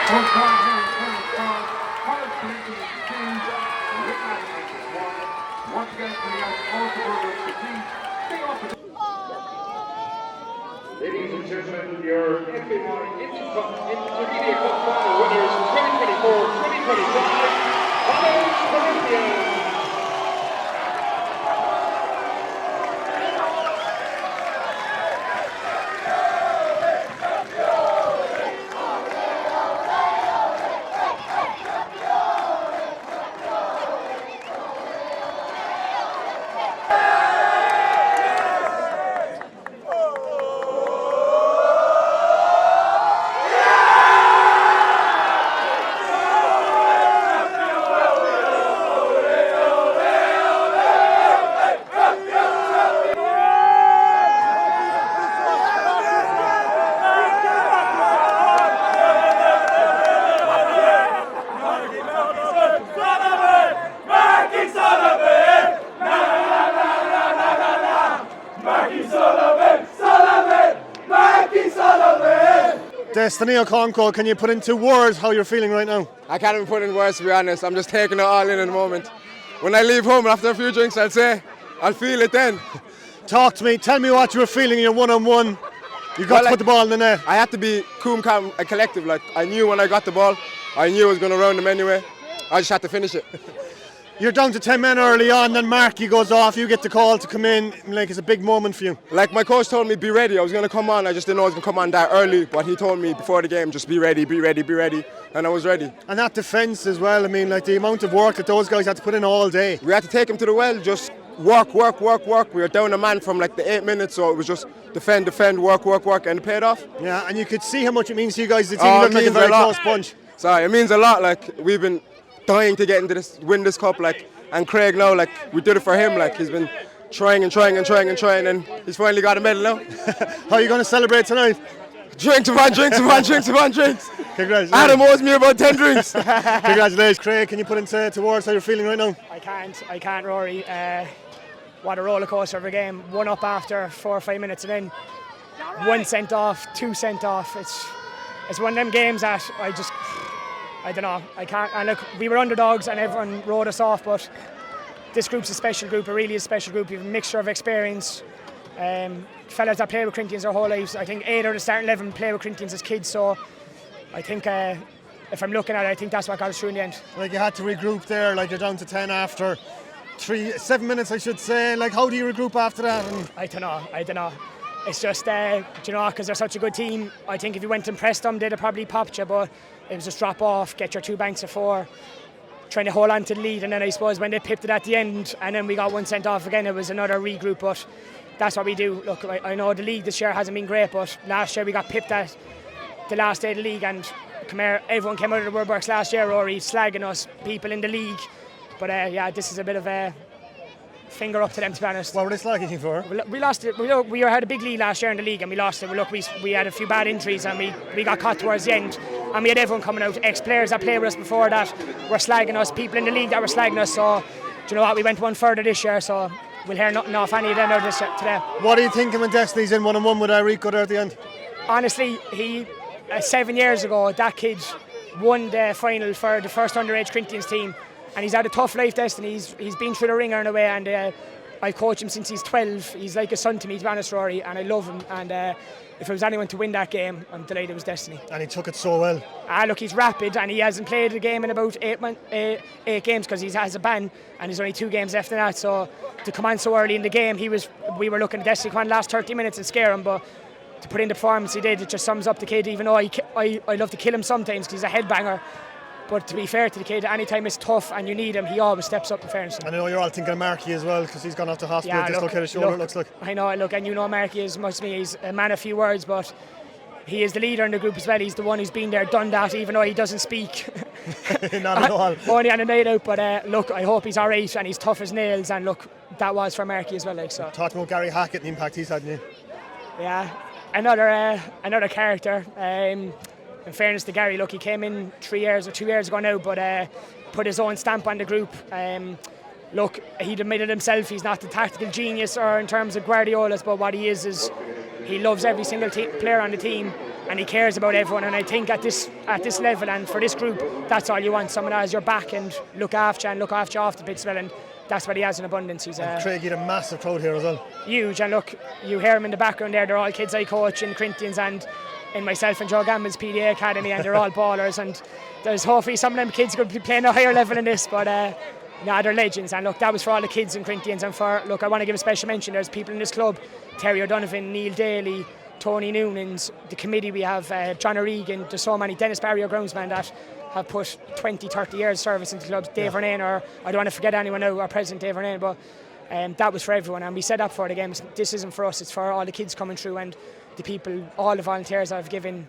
Ladies and gentlemen, your FAI Intermediate Cup final winners 2024-2025, College Corinthians. Destiny Okonkwo, can you put into words how you're feeling right now? I can't even put in words, to be honest. I'm just taking it all in at the moment. When I leave home after a few drinks, I'll feel it then. Talk to me, tell me what you were feeling in your one-on-one. You got to put the ball in the net. I had to be cool, calm and collective. Like, I knew when I got the ball, I knew I was going to round him anyway. I just had to finish it. You're down to 10 men early on, then Marky goes off, you get the call to come in, like it's a big moment for you. Like my coach told me, be ready. I was going to come on, I just didn't know I was going to come on that early, but he told me before the game, just be ready, and I was ready. And that defence as well, I mean, like the amount of work that those guys had to put in all day. We had to take him to the well, just work. We were down a man from like the 8 minutes, so it was just defend, work, and it paid off. Yeah, and you could see how much it means to you guys. The team looked like a very close bunch. Sorry, it means a lot. Like, we've been dying to get into this, win this cup, like, and Craig now, like, we did it for him, like, he's been trying, and he's finally got a medal now. How are you going to celebrate tonight? Drinks upon drinks. Congratulations. Adam owes me about 10 drinks. Congratulations. Craig, can you put into words how you're feeling right now? I can't, Rory. What a roller coaster of a game. 1 up after 4 or 5 minutes and then 1 sent off, 2 sent off. It's one of them games that I don't know. I can't. And look, we were underdogs and everyone wrote us off, but this group's a special group. It really is a special group. You have a mixture of experience. Fellas that play with Corinthians their whole lives. I think 8 out of the starting 11 play with Corinthians as kids. So I think if I'm looking at it, I think that's what got us through in the end. Like, you had to regroup there. Like, you're down to 10 after 7 minutes, I should say. Like, how do you regroup after that? I don't know. It's just, because they're such a good team. I think if you went and pressed them, they'd have probably popped you, but it was just drop off, get your 2 banks of 4, trying to hold on to the lead, and then I suppose when they pipped it at the end and then we got 1 sent off again, it was another regroup, but that's what we do. Look, I know the league this year hasn't been great, but last year we got pipped at the last day of the league, and everyone came out of the woodworks last year, Rory, slagging us, people in the league, but this is a bit of a finger up to them, to be honest. What were they slagging you for? We lost it. We had a big lead last year in the league and we lost it. Look, we had a few bad injuries and we got caught towards the end, and we had everyone coming out, ex-players that played with us before that were slagging us, people in the league that were slagging us. So, do you know what, we went one further this year, so we'll hear nothing off any of them out today. What are you thinking when Destiny's in 1-on-1 with Enrico there at the end? Honestly, 7 years ago, that kid won the final for the first underage Corinthians team, and he's had a tough life, Destiny. He's been through the ringer in a way, and I've coached him since he's 12. He's like a son to me, to be honest, Rory, and I love him. And if there was anyone to win that game, I'm delighted it was Destiny. And he took it so well. Look, he's rapid, and he hasn't played a game in about 8 games because he has a ban, and there's only 2 games left in that. So to come on so early in the game, we were looking at Destiny come on the last 30 minutes and scare him, but to put in the performance he did, it just sums up the kid. Even though I love to kill him sometimes because he's a headbanger. But to be fair to the kid, anytime it's tough and you need him, he always steps up, in fairness. I know you're all thinking of Marky as well, because he's gone off to hospital, dislocated shoulder, it looks like. I know, look, and you know Marky as much as me. He's a man of few words, but he is the leader in the group as well. He's the one who's been there, done that, even though he doesn't speak. Not at all. Only on a night out, but look, I hope he's all right and he's tough as nails, and look, that was for Marky as well. So. Talking about Gary Hackett and the impact he's had on you. Yeah, another character. In fairness to Gary, look, he came in 3 years or 2 years ago now, but put his own stamp on the group. Look, he'd admitted himself he's not the tactical genius or in terms of Guardiola's, but what he is he loves every single player on the team. and he cares about everyone. And I think at this level and for this group, that's all you want. Someone that has your back and look after you off the pitch as well. And that's what he has in abundance. He's Craig, you had a massive crowd here as well. Huge, and look, you hear him in the background there. They're all kids I coach in Corinthians and in myself and Joe Gamble's PDA Academy, and they're all ballers. And there's hopefully some of them kids going to be playing a higher level than this, but they're legends. And look, that was for all the kids in Corinthians. And I want to give a special mention. There's people in this club: Terry O'Donovan, Neil Daly, Tony Noonans, the committee we have, John O'Regan. There's so many. Dennis Barry, our groundsman, that have put 20, 30 years service into the club. Dave Vernaine, or I don't want to forget anyone now, our president Dave Vernaine, but that was for everyone, and we said that for the games. This isn't for us, it's for all the kids coming through and the people, all the volunteers that have given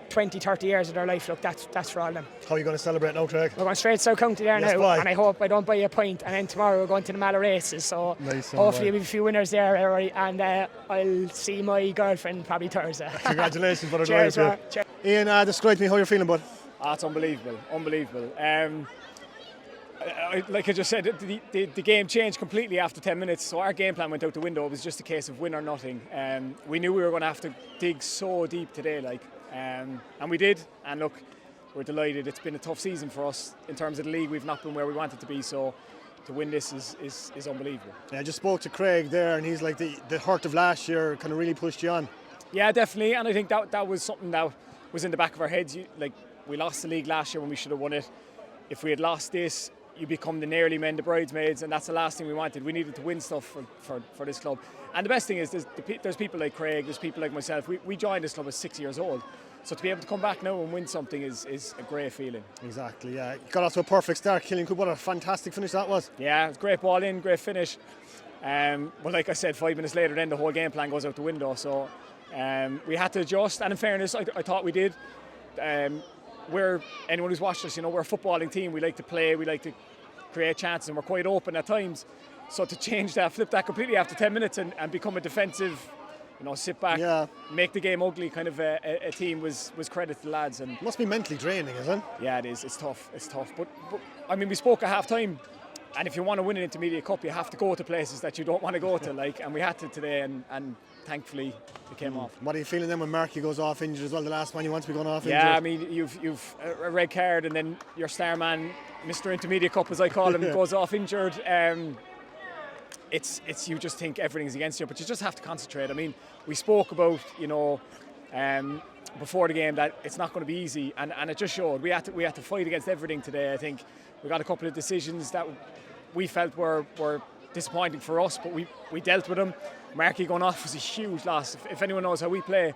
20, 30 years of their life. Look, that's for all of them. How are you going to celebrate now, Craig? We're going straight to South County there now, and I hope I don't buy you a pint, and then tomorrow we're going to the Mala races, so hopefully there'll be a few winners there, and I'll see my girlfriend probably Thursday. Congratulations, brother. Cheers, Ian, describe to me how you're feeling, bud. It's unbelievable. Like I just said, the game changed completely after 10 minutes, so our game plan went out the window. It was just a case of win or nothing. We knew we were going to have to dig so deep today, and we did. And look, we're delighted. It's been a tough season for us in terms of the league. We've not been where we wanted to be, so to win this is unbelievable. Yeah, I just spoke to Craig there, and he's like the hurt of last year kind of really pushed you on. Yeah, definitely, and I think that was something that was in the back of our heads. We lost the league last year when we should have won it. If we had lost this, you become the nearly men, the bridesmaids, and that's the last thing we wanted. We needed to win stuff for this club. And the best thing is there's people like Craig, there's people like myself. We joined this club at 6 years old. So to be able to come back now and win something is a great feeling. Exactly, yeah. You got off to a perfect start, Killian Cook. What a fantastic finish that was. Yeah, it was great ball in, great finish. But like I said, 5 minutes later then the whole game plan goes out the window. So we had to adjust, and in fairness, I thought we did. Anyone who's watched us, we're a footballing team. We like to play, we like to create chances, and we're quite open at times. So to change that, flip that completely after 10 minutes and become a defensive, sit back, make the game ugly kind of a team was credit to the lads. And it must be mentally draining, isn't it? Yeah, it is. It's tough. But I mean, we spoke at half time, and if you want to win an Intermediate Cup, you have to go to places that you don't want to go to, and we had to today, and thankfully it came off. What are you feeling then when Marky goes off injured as well? The last one you want to be going off injured. Yeah, I mean, you've a red card, and then your star man, Mr. Intermediate Cup as I call him, goes off injured. It's you just think everything's against you, but you just have to concentrate. I mean, we spoke about before the game that it's not going to be easy, and it just showed. We had to fight against everything today. I think we got a couple of decisions that we felt were disappointing for us, but we dealt with them. Marky going off was a huge loss. If anyone knows how we play,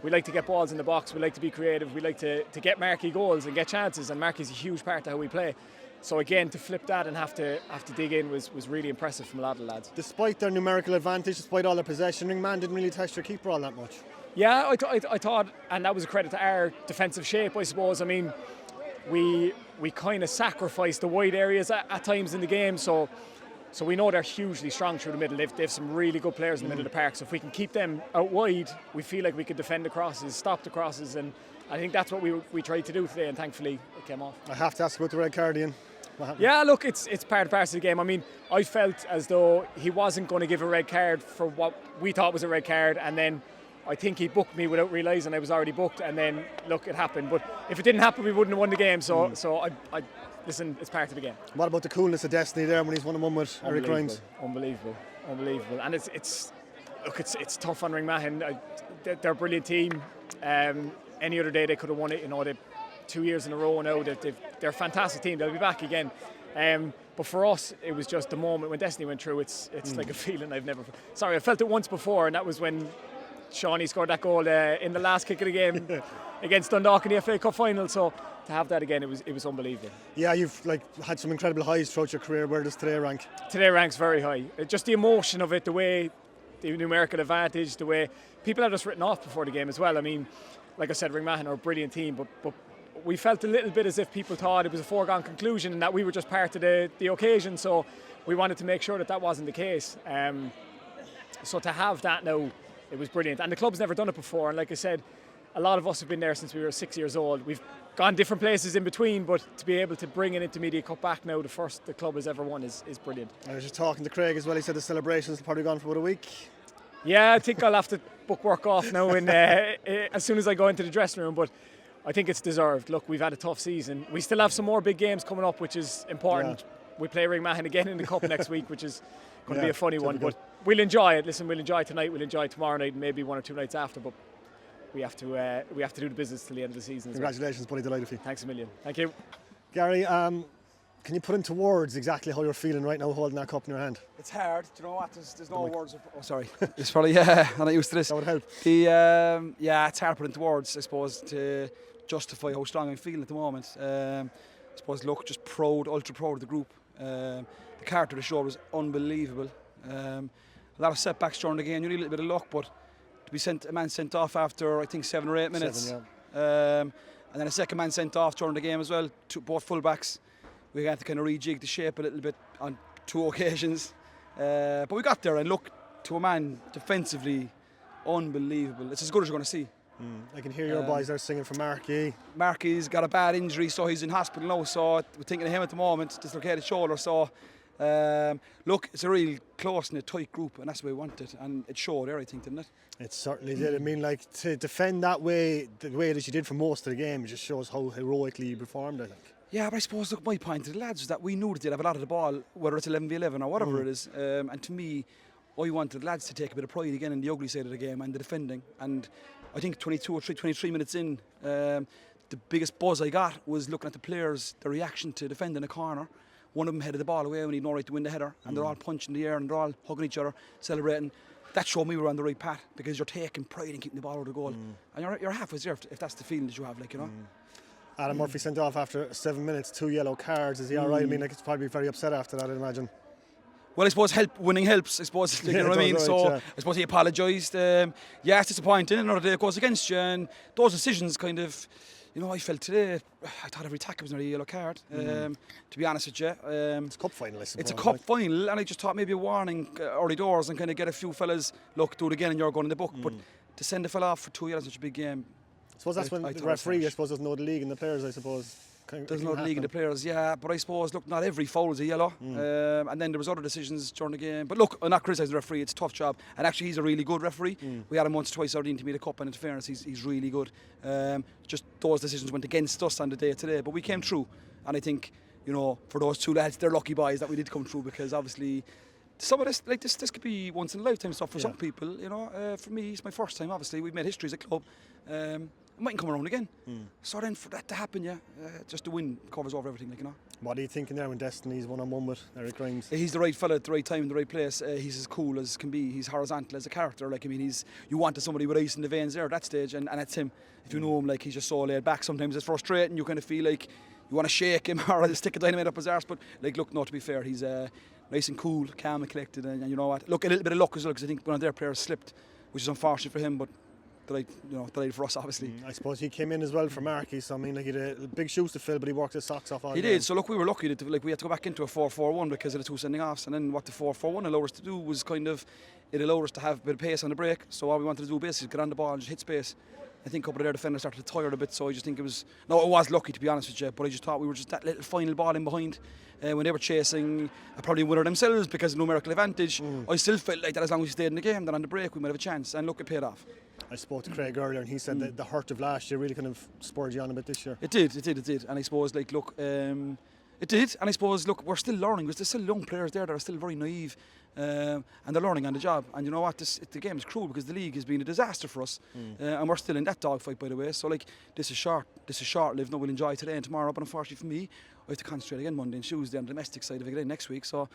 we like to get balls in the box, we like to be creative, we like to get Marky goals and get chances, and Marky's a huge part of how we play. So again, to flip that and have to dig in was really impressive from a lot of the lads. Despite their numerical advantage, despite all their possession, Ringmahon didn't really test your keeper all that much. Yeah, I thought, and that was a credit to our defensive shape, I suppose. I mean, we kind of sacrificed the wide areas at times in the game, so we know they're hugely strong through the middle. They've some really good players in the middle of the park, so if we can keep them out wide, we feel like we could defend the crosses, stop the crosses, and I think that's what we tried to do today, and thankfully it came off. I have to ask about the red card, Ian. Yeah, look, it's part and parcel of the game. I mean, I felt as though he wasn't going to give a red card for what we thought was a red card, and then I think he booked me without realising I was already booked, and then look, it happened. But if it didn't happen, we wouldn't have won the game. So I listen, it's part of the game. What about the coolness of Destiny there when he's 1-on-1 with Eric Grimes? Unbelievable, and it's tough on Ringmahon. They're a brilliant team. Any other day they could have won it. They 2 years in a row now. They're a fantastic team. They'll be back again. But for us, it was just the moment when Destiny went through. It's like a feeling I've never. Sorry, I felt it once before, and that was when Shawnee scored that goal in the last kick of the game against Dundalk in the FAI Cup final. So to have that again, it was unbelievable. Yeah, you've had some incredible highs throughout your career. Where does today rank? Today ranks very high. Just the emotion of it, the way, the numerical advantage, the way people had us written off before the game as well. I mean, like I said, Ringmahon are a brilliant team, but we felt a little bit as if people thought it was a foregone conclusion and that we were just part of the occasion. So we wanted to make sure that wasn't the case. So to have that now, it was brilliant. And the club's never done it before. And like I said, a lot of us have been there since we were 6 years old. We've gone different places in between, but to be able to bring an Intermediate Cup back now, the first the club has ever won, is brilliant. I was just talking to Craig as well. He said the celebrations have probably gone for about a week. Yeah, I think I'll have to book work off now as soon as I go into the dressing room, but I think it's deserved. Look, we've had a tough season. We still have some more big games coming up, which is important. Yeah. We play Ringmahon again in the Cup next week, which is going to be a funny one, but we'll enjoy it. Listen, we'll enjoy tonight, we'll enjoy tomorrow night, and maybe 1 or 2 nights after, but we have to do the business till the end of the season. Congratulations, buddy, delighted for you. Thanks a million. Thank you. Gary, can you put into words exactly how you're feeling right now holding that cup in your hand? It's hard. Do you know what? There's no words. Oh, sorry. It's probably, I'm not used to this. That would help. Yeah, it's hard to put into words, I suppose, to justify how strong I'm feeling at the moment. I suppose, look, just proud, ultra proud of the group. The character of the show was unbelievable. A lot of setbacks during the game. You need a little bit of luck, but to be a man sent off after, I think, 7 or 8 minutes. 7, yeah. And then a second man sent off during the game as well, both full-backs. We had to kind of rejig the shape a little bit on 2 occasions. But we got there, and look, to a man defensively, unbelievable. It's as good as you're going to see. I can hear your boys there singing for Marky. Marky's got a bad injury, so he's in hospital now, so we're thinking of him at the moment, dislocated shoulder. So, look, it's a real close-knit, tight group, and that's the way we want it. And it showed there, I think, didn't it? It certainly did. I mean, like, to defend that way, the way that you did for most of the game, it just shows how heroically you performed, I think. Yeah, but I suppose, look, my point to the lads is that we knew that they'd have a lot of the ball, whether it's 11v11 or whatever it is. And to me, I wanted the lads to take a bit of pride again in the ugly side of the game and the defending. And I think 22 or 23 minutes in, the biggest buzz I got was looking at the players, the reaction to defending a corner. One of them headed the ball away when he'd no right to win the header, and they're all punching the air and they're all hugging each other, celebrating. That showed me we were on the right path, because you're taking pride in keeping the ball out of the goal. And you're halfway there if that's the feeling that you have, like, you know. Adam Murphy sent off after 7 minutes, 2 yellow cards. Is he all right? I mean, like, he's probably very upset after that, I'd imagine. Well, I suppose winning helps, I suppose, like, you know what I mean? Right, so yeah. I suppose he apologised. Yeah, it's disappointing. Another day goes against you, and those decisions kind of, you know, I felt today, I thought every tackle was nearly a yellow card, to be honest with you. It's a cup final, I suppose. It's a cup final, and I just thought maybe a warning early doors and kind of get a few fellas, look, do it again and you're going in the book. But to send a fella off for 2 yellows in such a big game, I suppose that's when the referee, I suppose, doesn't know the league and the players, I suppose. There's no league in the players, yeah, but I suppose, look, not every foul is a yellow. And then there was other decisions during the game. But look, I'm not criticising the referee, it's a tough job. And actually, he's a really good referee. We had him once or twice already in the Intermediate Cup, and in fairness, he's really good. Just those decisions went against us on the day today, but we came through. And I think, you know, for those 2 lads, they're lucky boys that we did come through, because obviously some of this, like this could be once in a lifetime stuff for some people, you know. For me, it's my first time, obviously. We've made history as a club. It mightn't come around again. So then for that to happen, just the win covers over everything, like, you know. What are you thinking there when Destiny's one-on-one with Eric Grimes? He's the right fella at the right time in the right place. He's as cool as can be. He's horizontal as a character. Like, I mean, you wanted somebody with ice in the veins there at that stage, and that's him. If you know him, like, he's just so laid back. Sometimes it's frustrating. You kind of feel like you want to shake him or stick a dynamite up his arse. But, like, look, no, to be fair, he's nice and cool, calm and collected. And you know what? Look, a little bit of luck as well, because I think one of their players slipped, which is unfortunate for him, but delayed for us, obviously. I suppose he came in as well for Marky, so I mean, like, he had big shoes to fill, but he worked his socks off all He game. did, so look, we were lucky that we had to go back into a 4-4-1 because of the 2 sending offs, and then what the 4-4-1 allowed us to do was it allowed us to have a bit of pace on the break. So all we wanted to do basically is get on the ball and just hit space. I think a couple of their defenders started to tire a bit, so I just think it was lucky, to be honest with you, but I just thought we were just that little final ball in behind. When they were chasing a probably winner themselves because of numerical advantage, I still felt like that as long as we stayed in the game, then on the break we might have a chance, and look, it paid off. I spoke to Craig earlier, and he said that the hurt of last year really kind of spurred you on a bit this year. It did, and I suppose, like, look, it did, and I suppose, look, we're still learning. There's still young players there that are still very naive, and they're learning on the job. And you know what, the game is cruel because the league has been a disaster for us, and we're still in that dogfight, by the way. So, like, this is short-lived. No, we'll enjoy today and tomorrow, but unfortunately for me, I have to concentrate again Monday and Tuesday on the domestic side of it again next week. So,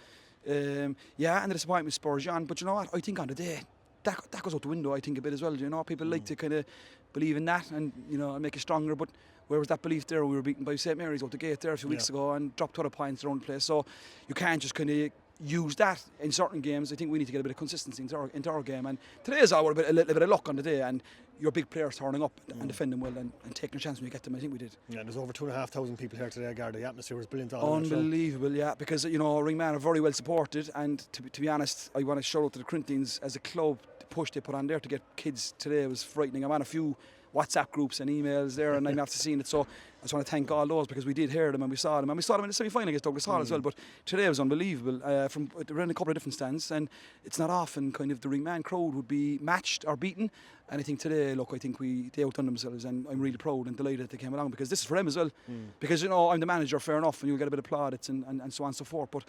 and the disappointment spurs you on. But you know what, I think on the day, that goes out the window, I think, a bit as well. You know, people like to kind of believe in that and, you know, make it stronger. But where was that belief there? We were beaten by St Mary's out the gate there a few weeks ago and dropped 2 points around the place. So you can't just kind of use that in certain games. I think we need to get a bit of consistency into our game. And today is a little bit of luck on the day, and your big players turning up and defending well and taking a chance when you get them. I think we did. Yeah, there's over 2,500 people here today, Gary. The atmosphere was brilliant. Unbelievable, yeah, because, you know, Ringmahon are very well supported, and to be honest, I want to shout out to the Corinthians as a club. The push they put on there to get kids today was frightening. I'm on a few WhatsApp groups and emails there, and I'm after seeing it. So I just want to thank all those, because we did hear them and we saw them. And we saw them in the semi-final against Douglas Hall as well. But today was unbelievable. From around a couple of different stands, and it's not often kind of the Ringmahon crowd would be matched or beaten. And I think today, look, I think they outdone themselves, and I'm really proud and delighted that they came along, because this is for them as well. Because, you know, I'm the manager, fair enough, and you'll get a bit of plaudits and so on and so forth. But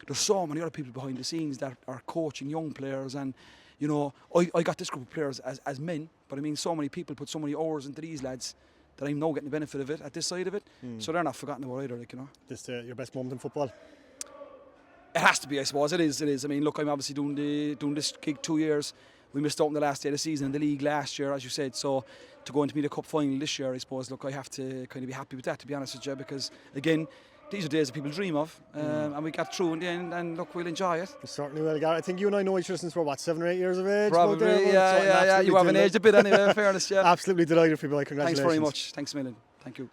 there's so many other people behind the scenes that are coaching young players, and you know, I got this group of players as men, but I mean, so many people put so many hours into these lads that I'm now getting the benefit of it at this side of it. So they're not forgotten about either, like, you know. This your best moment in football? It has to be, I suppose. It is. I mean, look, I'm obviously doing this gig 2 years. We missed out on the last day of the season in the league last year, as you said. So to go into the cup final this year, I suppose, look, I have to kind of be happy with that, to be honest with you, because again, these are days that people dream of, and we got through in the end, and look, we'll enjoy it. You certainly will, Gary. I think you and I know each other since we're, what, 7 or 8 years of age? Probably, yeah. You haven't aged a bit anyway, in fairness, yeah. Absolutely delighted for people. Congratulations. Thanks very much. Thanks a million. Thank you.